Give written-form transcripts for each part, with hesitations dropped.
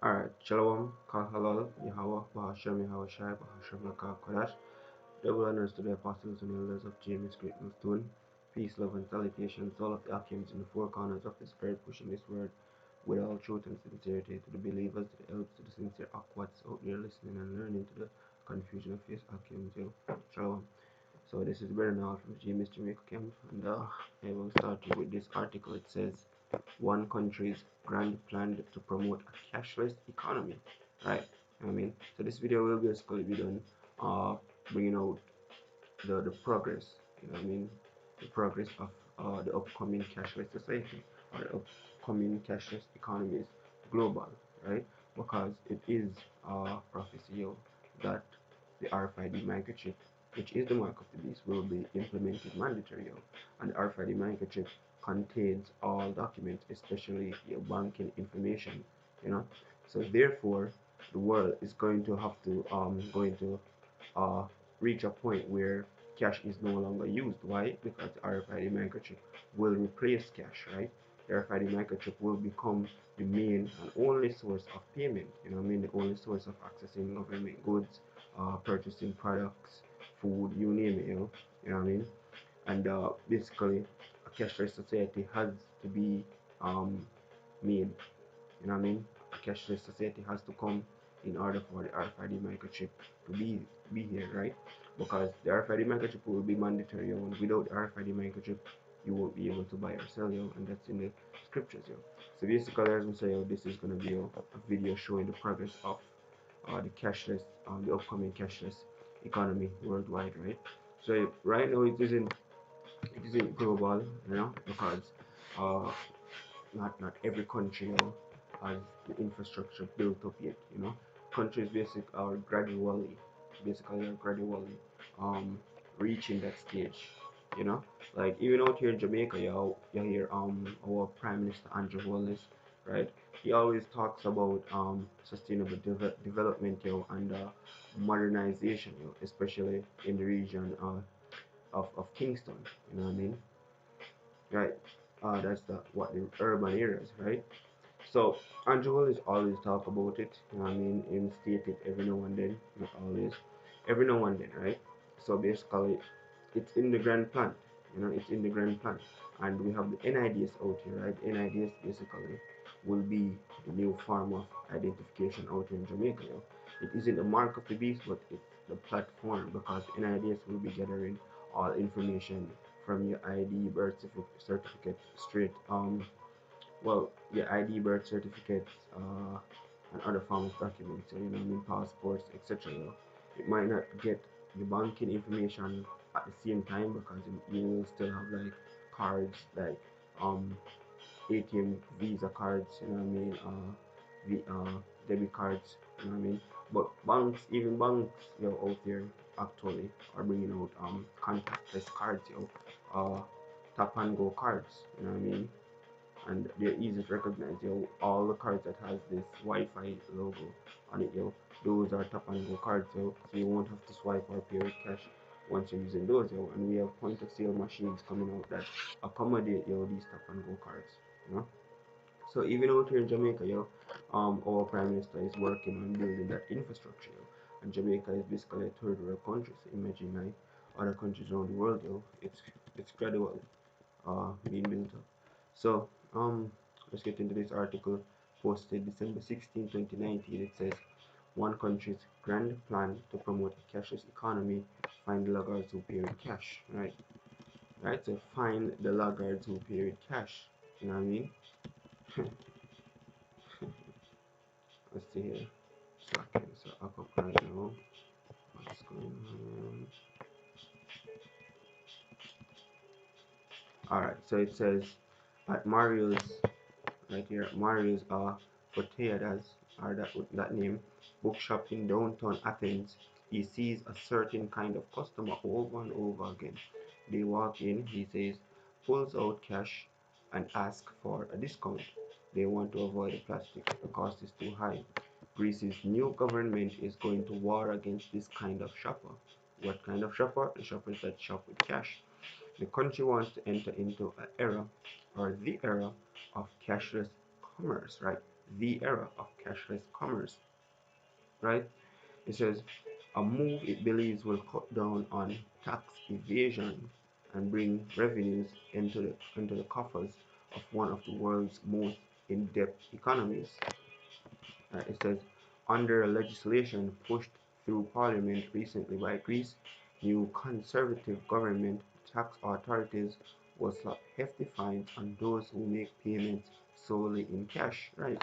Alright, Shalom, Kal Halal, Yahweh, Bahashem, Yahweh Shai, Bahashem, Lakar Kodash, double honors to the apostles and elders of James Great Millstone. Peace, love, and salutations to all of the Akims in the four corners of the Spirit, pushing this word with all truth and sincerity to the believers, to the elves, to the sincere Akwats out there listening and learning, to the confusion of face Akims, Shalom. So this is Brother now from James Jamaica Camp, and I will start with this article. It says, one country's grand plan to promote a cashless economy, right? So this video will basically be done bringing out the progress, the progress of the upcoming cashless society or the upcoming cashless economies global, right? Because it is prophecy that the RFID microchip, which is the mark of the beast, will be implemented mandatory, and the RFID microchip contains all documents, especially your banking information, you know. So therefore, the world is going to uh, reach a point where cash is no longer used. Why? Because the RFID microchip will replace cash, right? The RFID microchip will become the main and only source of payment, the only source of accessing government goods, purchasing products, food, you name it, you know what I mean? And basically, a cashless society has to be made, a cashless society has to come in order for the RFID microchip to be here, right? Because the RFID microchip will be mandatory, and without the RFID microchip, you won't be able to buy or sell, and that's in the scriptures, So basically, as we say, this is gonna be a video showing the progress of the upcoming cashless economy worldwide, right? So right now it isn't global, because uh, not every country has the infrastructure built up yet. Countries basically are gradually um reaching that stage. You know, like even out here in Jamaica, you hear our Prime Minister Andrew Wallace, right? He always talks about sustainable development, and modernization, especially in the region of Kingston. You know what I mean? Right? That's the urban areas, right? So Angelo is always talk about it. Him state it every now and then, not always, every now and then, right? So basically, it's in the grand plan. It's in the grand plan, and we have the NIDs out here, right? NIDs basically will be the new form of identification out here in Jamaica. It isn't a mark of the beast, but it's the platform, because NIDs will be gathering all information from your ID, birth certificate, straight your ID, birth certificates, and other form of documents, passports, etc. It might not get the banking information at the same time, because you will still have like cards, like um ATM Visa cards, debit cards, But even banks, out there actually are bringing out contactless cards, tap and go cards, and they're easy to recognize. All the cards that has this Wi-Fi logo on it, those are tap and go cards, so you won't have to swipe or pay with cash once you're using those, and we have point of sale machines coming out that accommodate these tap and go cards, you know. So even out here in Jamaica, our prime minister is working on building that infrastructure, and Jamaica is basically a third world country. So imagine other countries around the world, it's gradually being built up. So let's get into this article posted December 16, 2019. It says, one country's grand plan to promote a cashless economy, find laggards who pay with cash. Right. So find the laggards who pay with cash. You know what I mean? Let's see here. So up right now. What's going on? Alright, so it says at Mario's, right here, Mario's Poteadas, or that name, bookshop in downtown Athens, he sees a certain kind of customer over and over again. They walk in, he says, pulls out cash and asks for a discount. They want to avoid the plastic. The cost is too high. Greece's new government is going to war against this kind of shopper. What kind of shopper? The shoppers that shop with cash. The country wants to enter into an era, or the era, of cashless commerce, right? the era of cashless commerce, right? It says a move it believes will cut down on tax evasion and bring revenues into the coffers of one of the world's most in-depth economies. It says under a legislation pushed through parliament recently by Greece, new conservative government tax authorities will slap hefty fines on those who make payments solely in cash. Right.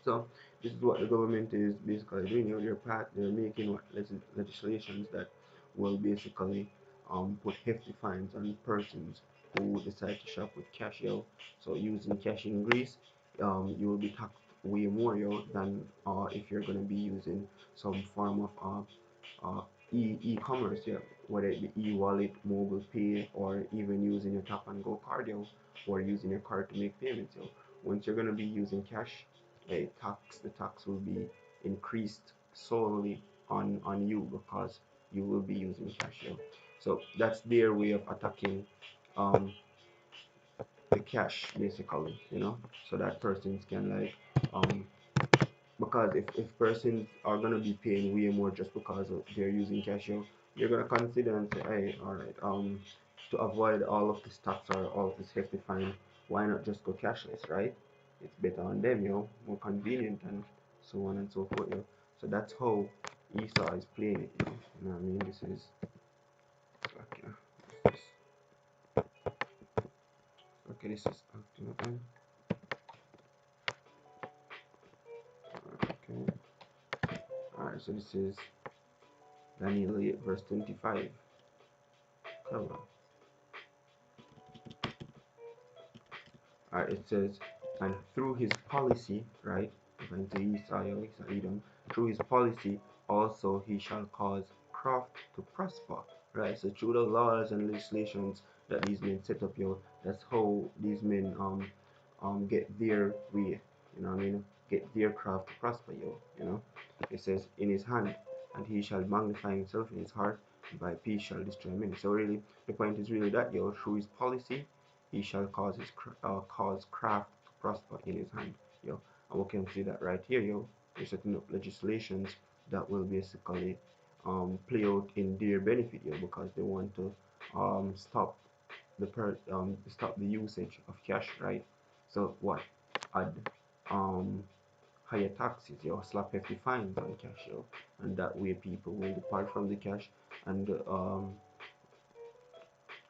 So this is what the government is basically doing. They're making what legislations that will basically put hefty fines on persons who decide to shop with cash, yo. So using cash in Greece, you will be taxed way more, yo, than if you're gonna be using some form of e-commerce, yeah, whether it be e-wallet, mobile pay, or even using your tap and go card, yo, or using your card to make payments, yo. Once you're gonna be using cash, the tax will be increased solely on you because you will be using cash, yo. So that's their way of attacking um the cash basically, so that persons can like because if persons are gonna be paying way more just because they're using cashier, you're gonna consider and say, hey, all right, to avoid all of this tax or all of this hefty fine, why not just go cashless, right? It's better on them, more convenient and so on and so forth, So that's how Esau is playing it, You know what I mean? This is okay. This, okay, this is acting again. Okay. Alright, so this is Daniel 8 verse 25. Come on. It says, and through his policy, right? According to Isaiah, Edom, through his policy also he shall cause craft to prosper, right? So through the laws and legislations that these men set up, that's how these men get their way, what I mean? Get their craft to prosper, It says in his hand, and he shall magnify himself in his heart, and by peace shall destroy many. So really, the point is really that, through his policy he shall cause craft to prosper in his hand, and we can see that right here, they're setting up legislations that will basically play out in their benefit, because they want to stop stop the usage of cash, right? So what? Add um higher taxes, slap hefty fines on cash, and that way people will depart from the cash and go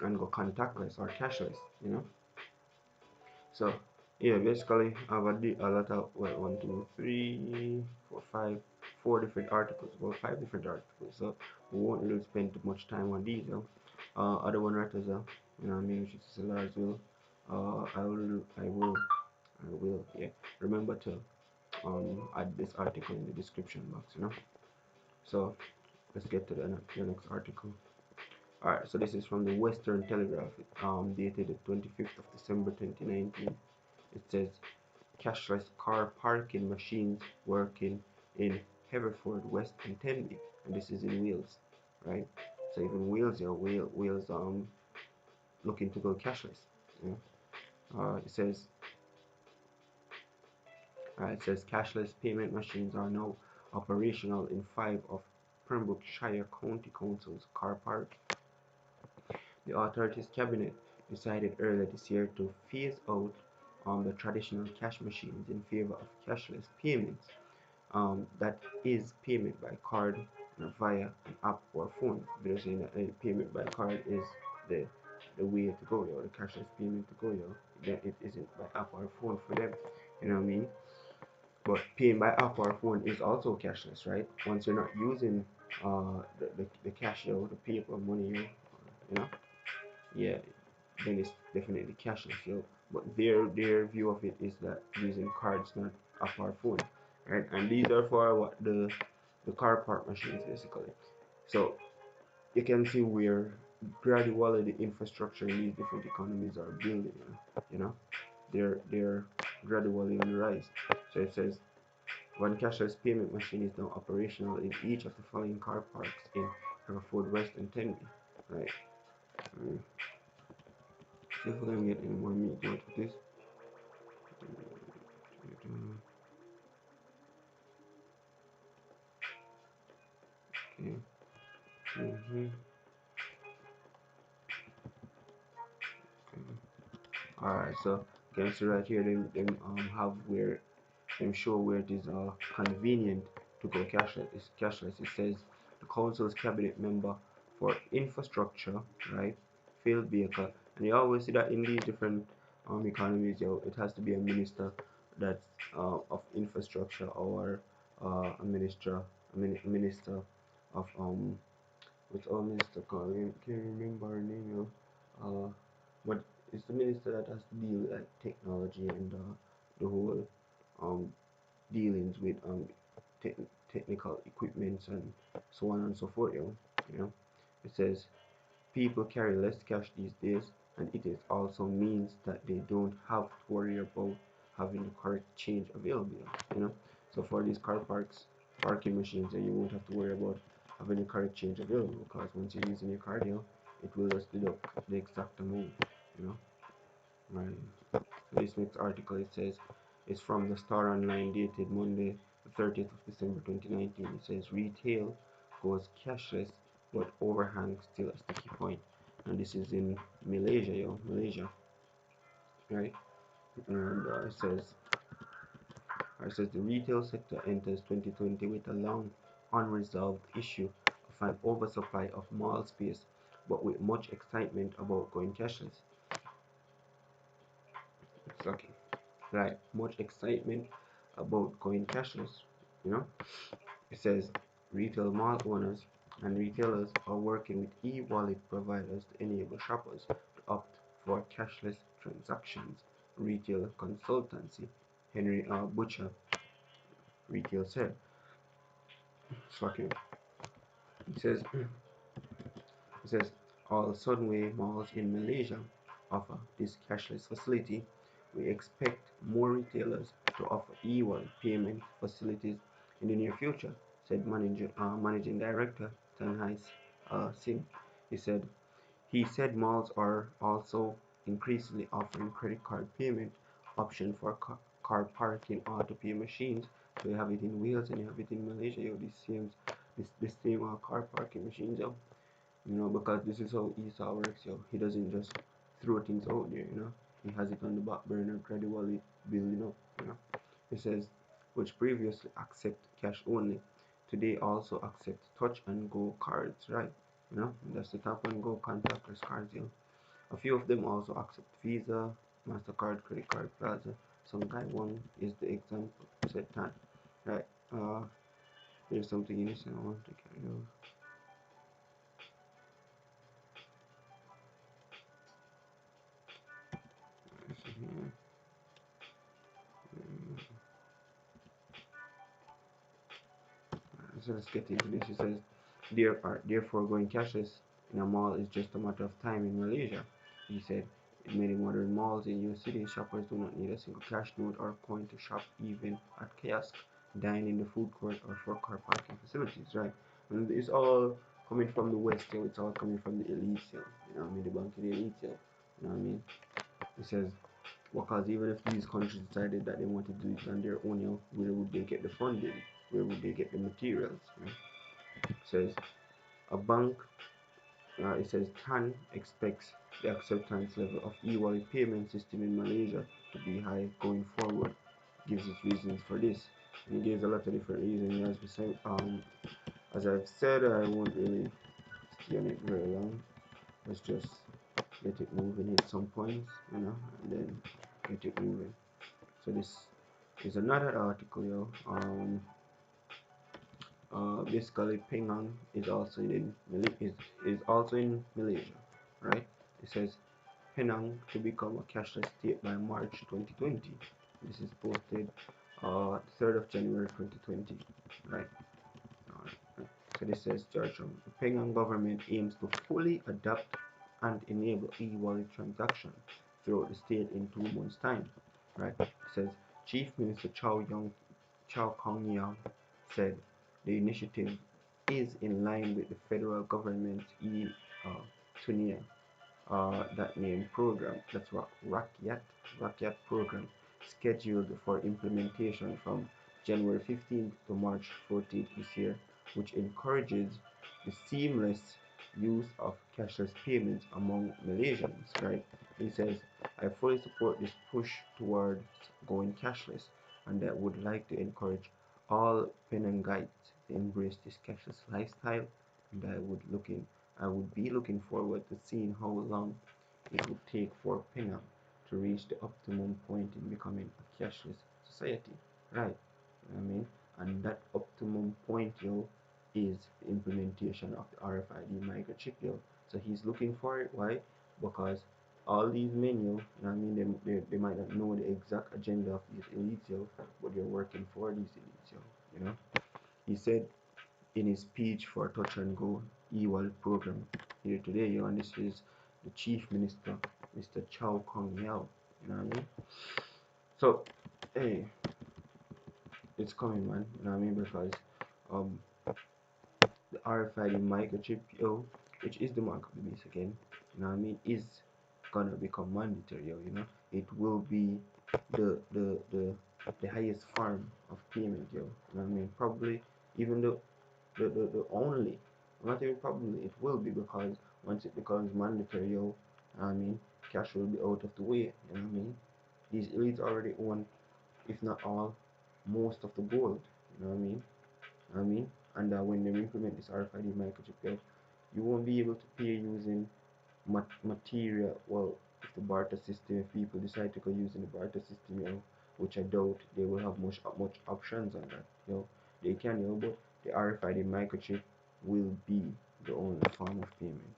contactless or cashless, So yeah, basically I've a lot of well, one, two, three, four, five, four different articles, well, five different articles. So we won't really spend too much time on these. Other one right as what I mean, which is a large will. I will, yeah. Remember to add this article in the description box. So let's get to the next article. Alright, so this is from the Western Telegraph, dated the 25th of December 2019. It says cashless car parking machines working in Haverford, West and Tenby, and this is in Wales, right? So even Wales, Wales looking to go cashless. Yeah. It says cashless payment machines are now operational in 5 of Pembrokeshire County Council's car park. The authority's cabinet decided earlier this year to phase out the traditional cash machines in favor of cashless payments. That is payment by card via an app or phone. They're saying that payment by card is the way to go, the cashless payment to go, That it isn't by app or phone for them. You know what I mean? But paying by app or phone is also cashless, right? Once you're not using the cash, the paper money, yeah, then it's definitely cashless, But their view of it is that using cards, not app or phone, right? And these are for what the car park machines basically. So you can see where gradually the infrastructure in these different economies are building. You know, they're gradually on the rise. So it says one cashless payment machine is now operational in each of the following car parks in Hereford West and Tenby. Right. Mm. See if we can get any more meat out of this. Okay. Mm-hmm. Alright, so you can see right here them have where them show where it is convenient to go cashless. It's cashless. It says the council's cabinet member for infrastructure, right? Phil Baker, and you always see that in these different economies, it has to be a minister that's of infrastructure or a minister of what's our minister called? I can't remember her name, but it's the minister that has to deal with like technology and the whole um dealings with te- technical equipments and so on and so forth. You know, it says people carry less cash these days, and it is also means that they don't have to worry about having the correct change available. You know, so for these car parking machines, you won't have to worry about having the correct change available because once you're using your card, it will just deduct the exact amount. You know, right? This next article it says is from the Star Online dated Monday, the 30th of December 2019. It says retail goes cashless, but overhang still a sticky point. And this is in Malaysia, Malaysia, right? And it says the retail sector enters 2020 with a long unresolved issue of an oversupply of mall space, but with much excitement about going cashless. It's okay. Right, much excitement about going cashless. You know, it says retail mall owners and retailers are working with e-wallet providers to enable shoppers to opt for cashless transactions. Retail consultancy Henry R. Butcher, retail said. Fucking. It says It says all Sunway malls in Malaysia offer this cashless facility. We expect more retailers to offer e-wallet payment facilities in the near future, said managing director Tanhai Singh. He said he said malls are also increasingly offering credit card payment option for car parking auto pay machines. So you have it in Wales and you have it in Malaysia. This same car parking machines. Because this is how Esau works, He doesn't just throw things out there. He has it on the back burner, gradually building up, It says, which previously accept cash only, today also accept touch and go cards, right? That's the tap and go contactless cards. A few of them also accept Visa, MasterCard, credit card, Plaza. Some guy one is the example, said Tan. Right. There's something in this and I want to carry over. So let's get into this. It says, therefore, going cashless in a mall is just a matter of time in Malaysia. He said, in many modern malls in your city, shoppers do not need a single cash note or coin to shop, even at kiosk, dine in the food court, or for car parking facilities, right? And it's all coming from the West, it's all coming from the elites, the bank of the elites, you know what I mean? It says, because even if these countries decided that they wanted to do it on their own, where would they get the funding? Where would they get the materials? It says a bank. It says TAN expects the acceptance level of e-wallet payment system in Malaysia to be high going forward. Gives its reasons for this, and it gives a lot of different reasons. As I've said, I won't really stay on it very long. Let's just let it move and hit some points, and then get it moving. So this is another article, basically Penang is also in Malaysia, right? It says Penang to become a cashless state by March 2020. This is posted 3rd of January 2020, right? So this says Georgia, the Penang government aims to fully adopt and enable e-wallet transactions throughout the state in 2 months' time, right? It says Chief Minister Chow Kong Yang said the initiative is in line with the federal government's e-Tunia, that name program, that's Rakyat program, scheduled for implementation from January 15th to March 14th this year, which encourages the seamless use of cashless payments among Malaysians, right? He says, I fully support this push towards going cashless, and I would like to encourage all Penangites to embrace this cashless lifestyle, and I would be looking forward to seeing how long it would take for Penang to reach the optimum point in becoming a cashless society, right? You know what I mean? And that optimum point, yo, is the implementation of the RFID microchip, yo. So he's looking for it. Why? Because all these men, yo, you know what I mean, they might not know the exact agenda of these elites, yo, but they're working for these elites, yo. You know, he said in his speech for Touch and Go e-wallet program here today, yo, and this is the Chief Minister, Mr. Chow Kong Yao. You know what I mean? So, hey, it's coming, man. You know what I mean? Because um, the RFID microchip, yo, which is the mark of the beast again, you know what I mean, is gonna become mandatory, yo, you know. It will be the the the the highest form of payment, yo. You know what I mean? Probably even the only, not even probably, it will be, because once it becomes mandatory, yo, you know what I mean, cash will be out of the way, you know what I mean? These elites already own, if not all, most of the gold, you know what I mean? I mean, and when they implement this RFID microchip, you won't be able to pay using material. Well, if the barter system, if people decide to go using the barter system, which I doubt they will have much options on that, they can, but the RFID microchip will be the only form of payment,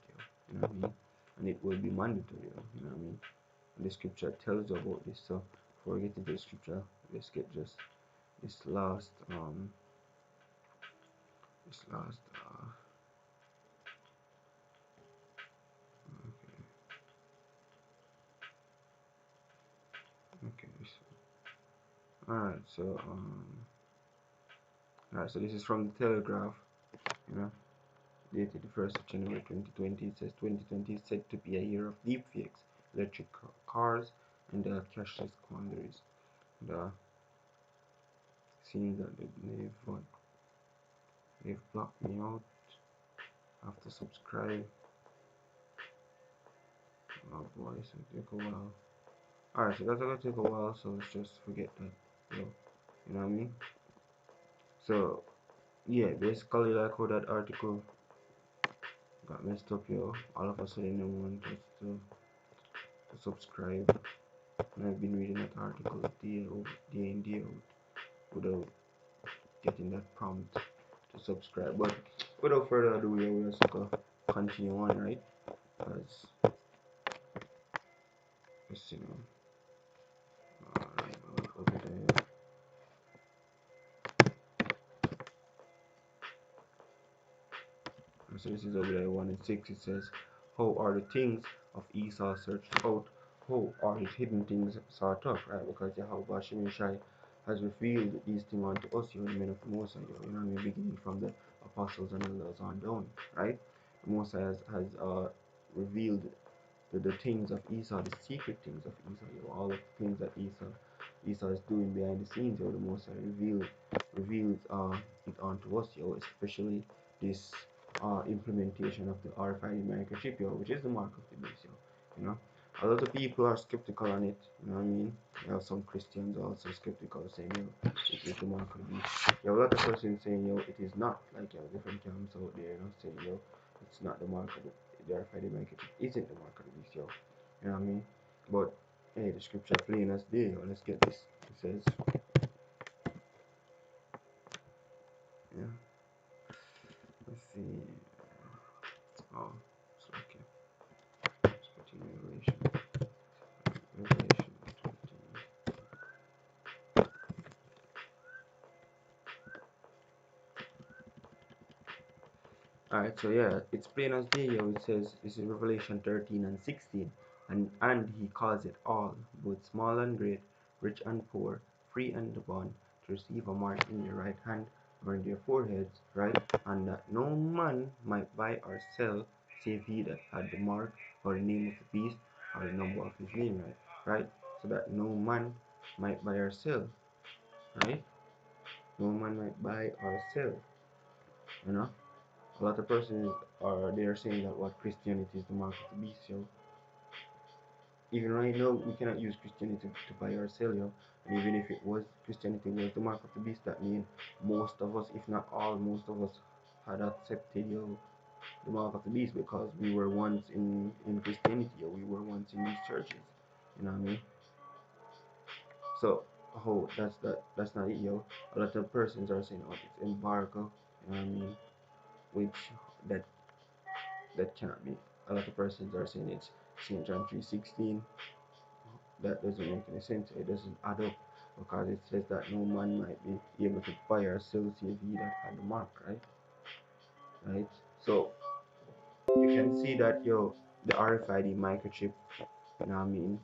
you know what I mean, and it will be mandatory, you know what I mean. And the scripture tells you about this. So before we get into the scripture, let's get just this last this last okay, alright, so alright, so this is from the Telegraph, you know, dated the 1st of January 2020. It says 2020 is said to be a year of deepfakes, electric cars, and cashless quandaries. And seeing that they've blocked me out. I have to subscribe. Oh boy, it's gonna take a while. Alright, so that's gonna take a while, so let's just forget that. You know what I mean? So yeah, basically like how that article got messed up, yo. All of a sudden, no one wants to subscribe. And I've been reading that article day in, day out without getting that prompt to subscribe. But without further ado, yeah, we're just gonna continue on, right? Because, let's see now. Alright, over there. So this is over there 1 and 6. It says, how are the things of Esau searched out? How are his hidden things sought up? Right? Because Yahweh Hashem Shai has revealed these things unto us, you the men of the Most High, you know what I mean, beginning from the apostles and elders on down, right? The Most High has revealed the things of Esau, the secret things of Esau, all of the things that Esau is doing behind the scenes, the Most High reveals it onto us, especially this implementation of the RFID microchip, which is the mark of the beast, you know. A lot of people are skeptical on it, you know what I mean? You have some Christians also skeptical, saying, it is the mark of the beast. You have a lot of persons saying, it is not, like, different camps out there, saying, it's not the mark of the RFID microchip isn't the mark of the beast, you know what I mean? But, hey, the scripture plain as day, let's get this. It says, yeah, let's see, oh, it's okay. Let's continue Revelation 20. Alright, so yeah, it's plain as day, it says, this is Revelation 13 and 16, and he calls it all, both small and great, rich and poor, free and bond, to receive a mark in their right hand or in their foreheads, right? And that no man might buy or sell, save he that had the mark, or the name of the beast, or the number of his name, right? So that no man might buy or sell, right? No man might buy or sell, you know? A lot of persons are saying that what Christianity is the mark of the beast, yo. Even right now, we cannot use Christianity to buy or sell, yo. And even if it was Christianity was the mark of the beast, that means most of us, if not all, most of us had accepted, yo, the mark of the beast because we were once in Christianity, yo. We were once in these churches. You know what I mean? So, oh, that's not it, yo. A lot of persons are saying, oh, it's embargo. You know what I mean? Which that that cannot be. A lot of persons are saying it's St. John 3:16. That doesn't make any sense. It doesn't add up because it says that no man might be able to buy or sell save he that had the mark, right? Right. So you can see that the RFID microchip. You know what I mean?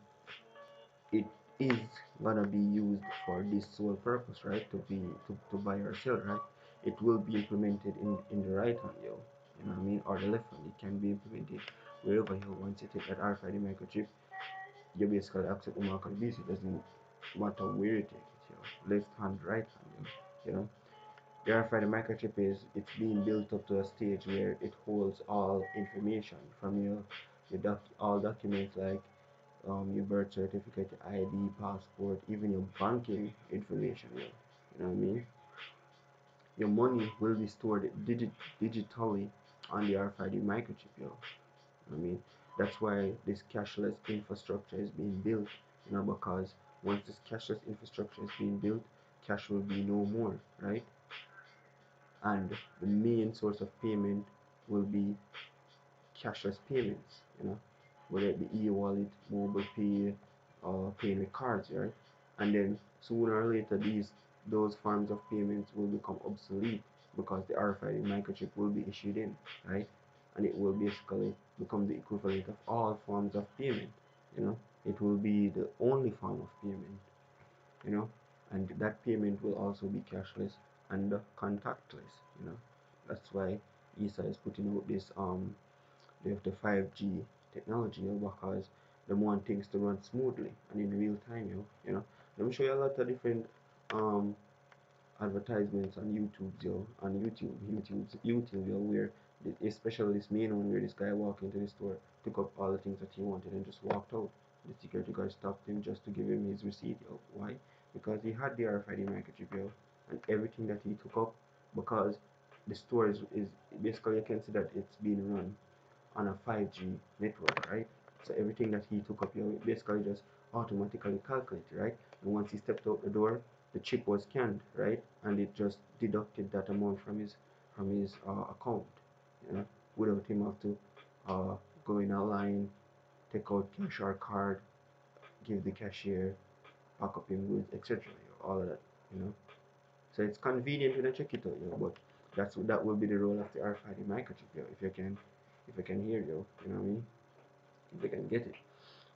It is gonna be used for this sole purpose, right? To buy or sell, right? It will be implemented in the right hand, yo. You know what I mean? Or the left hand. It can be implemented wherever you want it. That RFID microchip, you basically accept the mark of the beast. It doesn't matter where you take it, left hand, right hand, The RFID microchip it's being built up to a stage where it holds all information from all documents like your birth certificate, your ID, passport, even your banking information, You know what I mean? Your money will be stored digitally on the RFID microchip, I mean, that's why this cashless infrastructure is being built, because once this cashless infrastructure is being built, cash will be no more, right? And the main source of payment will be cashless payments, whether it be e-wallet, mobile pay, or paying with cards, right? And then sooner or later, those forms of payments will become obsolete because the RFID microchip will be issued in, right? And it will basically become the equivalent of all forms of payment, you know. It will be the only form of payment, you know, and that payment will also be cashless and contactless, That's why ESA is putting out this the 5G technology, because they want things to run smoothly and in real time, Let me show you a lot of different um advertisements on YouTube, where especially this main one where this guy walked into the store, took up all the things that he wanted and just walked out. The security guard stopped him just to give him his receipt, Why? Because he had the RFID microchip, and everything that he took up, because the store is basically, you can see that it's being run on a 5G network, right? So everything that he took up, basically just automatically calculated, right? And once he stepped out the door, the chip was scanned, right? And it just deducted that amount from his account, without him have to uh, go in a line, take out cash or card, give the cashier, pack up him goods, etc. All of that, you know. So it's convenient when you check it out, but that will be the role of the RFID microchip, if you can hear, you know what I mean? If you can get it.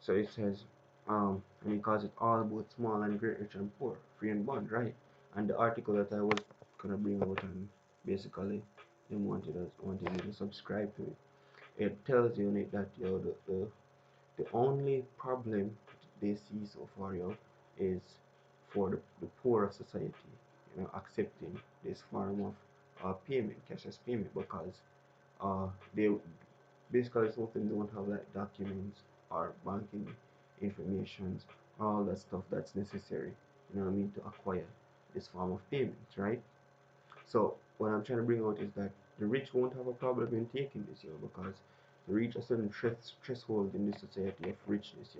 So it says, and it calls it all about small and great, rich and poor, free and bond, right? And the article that I was gonna bring out, and basically they wanted you to subscribe to it. It tells you in it that the only problem they see so far, is for the poor of society, accepting this form of payment, cashless payment, because they basically some of them don't have like documents or banking informations, all that stuff that's necessary, to acquire this form of payment, right? So what I'm trying to bring out is that the rich won't have a problem in taking this, because to reach a certain threshold in this society of richness,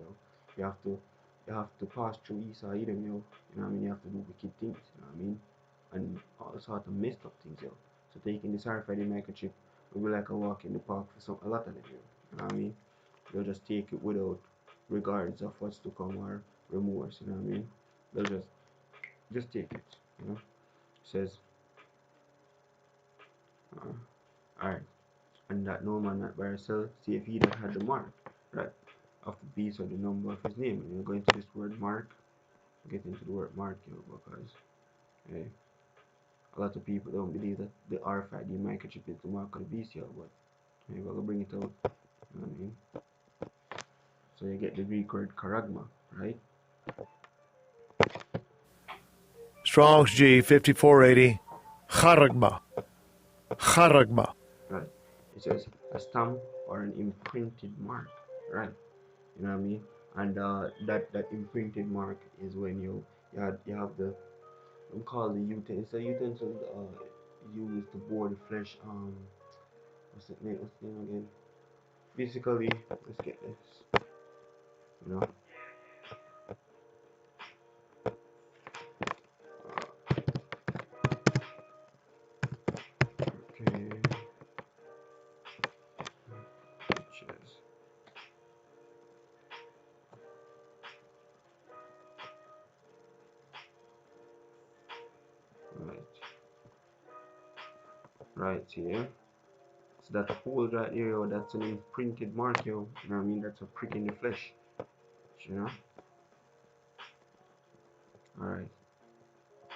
you have to you have to pass through Isa Edom, you know what I mean? You have to do wicked things, you know what I mean? And all sort of messed up things, So taking this RFID microchip will be like a walk in the park for a lot of them, you know what I mean? They'll just take it without regards of what's to come or remorse, you know what I mean? They'll just take it, It says, alright, and that no man might by herself save he that had the mark, right, of the beast or the number of his name. And you're going to this word mark, get into the word mark, because hey, a lot of people don't believe that the RFID microchip is the mark of the beast, but hey, we're gonna bring it out, you know what I mean? So you get the Greek word charagma, right? Strong's G 5480. Charagma. Charagma. says a stamp or an imprinted mark, right? You know what I mean? And that imprinted mark is when you have the, we call the utensil. It's a utensil used to bore the flesh. What's the name? What's the name again? Basically, let's get this. You know. Okay. Cheers. Right. Right here. So that hole right here, yo, that's an imprinted mark, yo. You know what I mean? That's a prick in the flesh. You know. All right.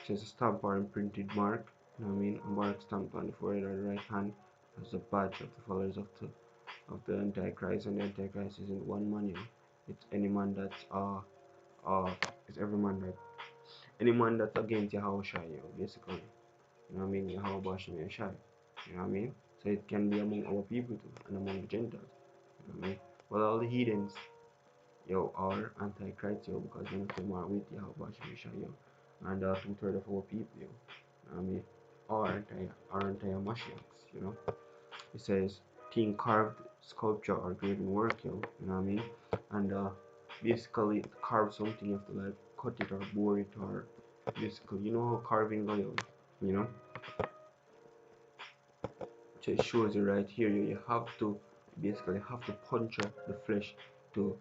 Says a stamp or imprinted mark. You know what I mean? A mark stamped on the forehead or the right hand as a badge of the followers of the Antichrist, and the Antichrist isn't one man, you know. It's any man that's it's every man that any man that's against Yahushua, you know, basically. You know what I mean? Yahweh Shai. You know what I mean? So it can be among our people too, and among the Gentiles. You know what I mean? But all the heathens, yo, are antichrist, yo, because none of them are with Yahweh Shai, yo. And 2/3 of our people, yo. You know what I mean? Are Mashiachs, you know? It says king carved sculpture or graven work, yo. You know what I mean? And basically carve something, you have to like cut it or bore it, or basically, you know how carving go, yo. You know? So it shows you right here, you have to basically have to puncture the flesh to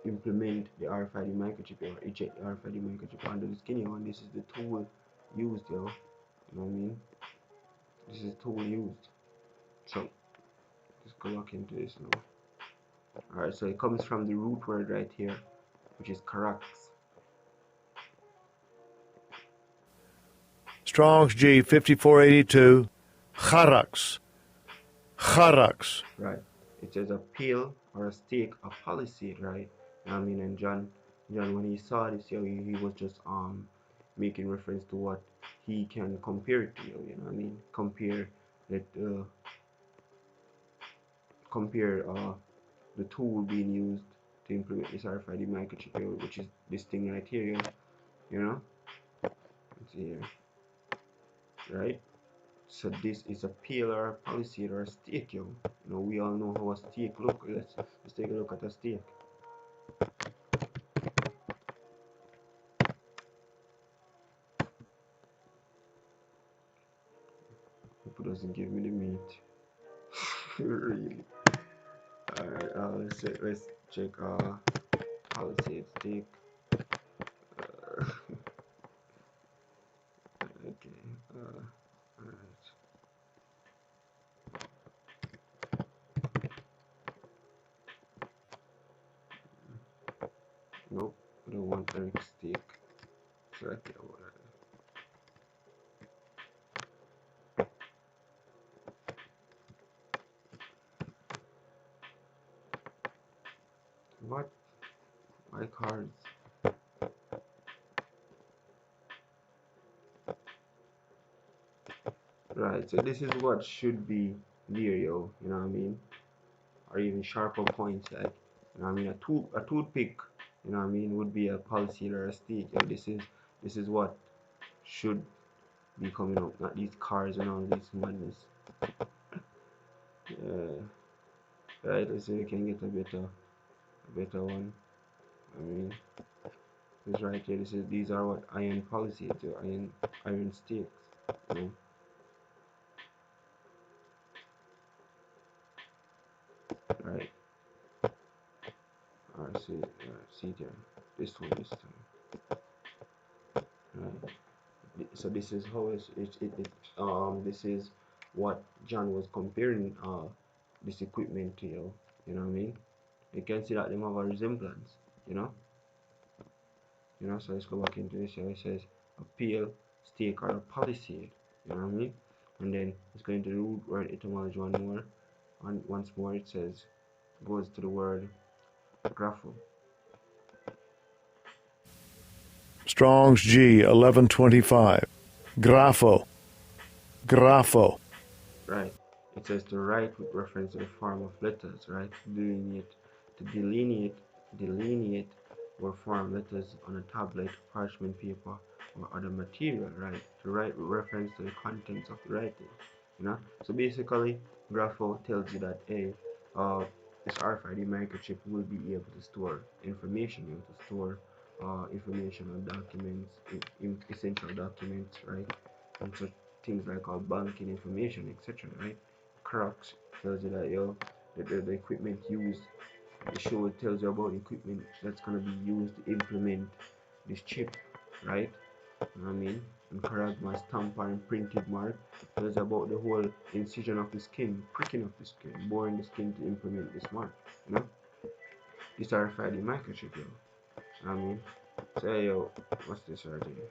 implement the rfid microchip or eject the rfid microchip under the skin, yo. And this is the tool used, yo. You know what I mean? This is the tool used. So let's go look into this now. Alright, so it comes from the root word right here, which is karax. Strong's G 5482, Charax. Charax. Right. It says a pale or a stake, a palisade, right? You know what I mean? And John when he saw this, yo, he was just making reference to what he can compare it to, yo, you know what I mean? Compare the tool being used to implement this RFID microchip, yo, which is this thing right here, yo, you know? Let's see here. Right? So this is a pillar, a palisade, or a stake, yo. You know, we all know how a stake look. Let's take a look at a stake. Hope it doesn't give me the meat. Really. Alright, let's check palisade stake. Okay. Alright. Nope, I don't want Eric stake. Select it over there. What? My cards. Right, so this is what should be there, yo. You know what I mean? Or even sharper points, like, you know what I mean? A toothpick, you know what I mean, would be a palisade or a stake. Yo, this is what should be coming up, not these cars and all this madness. Yeah. Right, let's see if we can get a better one. I mean, this right here, these are what iron palisades, or iron stakes. You know? Right. Alright, see there. This time. Right. So this is how this is what John was comparing this equipment to, you know what I mean? You can see that they have a resemblance, you know? So let's go back into this here. It says a pale, stake, or a palisade, you know what I mean? And then it's going to the root word etymology once more it says, goes to the word grapho. Strong's G 1125, Grapho. Grapho. Right. It says to write with reference to the form of letters, right? To delineate or form letters on a tablet, parchment paper, or other material, right? To write with reference to the contents of the writing, So basically, Grapho tells you that, hey, this RFID microchip will be able to store information, to store information on documents, in essential documents, right? And such things like our banking information, etc., right? Crux tells you that, the equipment used. The show tells you about the equipment that's gonna be used to implement this chip, right? You know what I mean? And Karagma stamper and printed mark tells you about the whole incision of the skin, pricking of the skin, boring the skin to implement this mark. You know? This RFID microchip, yo. You know what I mean? So yo, what's this right here?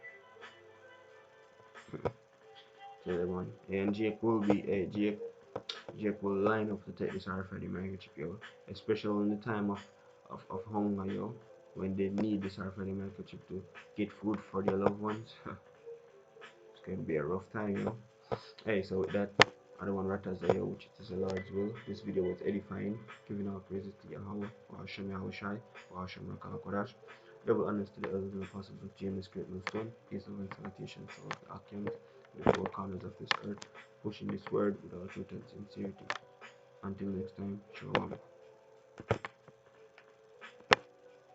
So everyone, and Jake will be a Jake will line up to take this RFID microchip, yo. Especially in the time of hunger, yo. When they need this RFID microchip to get food for their loved ones. It's going to be a rough time, Hey, so with that, I don't want to rat yo, which it is the Lord's will. This video was edifying, giving our praises to Yahweh, wa Hashem Yahweh Shai, wa Hashem Rakah Kodash. Double honors to the elders and apostles of James Great Millstone. Peace, love, and salutations to all the Achaeans, the four corners of this earth, pushing this word with all truth and sincerity. Until next time, Shalom.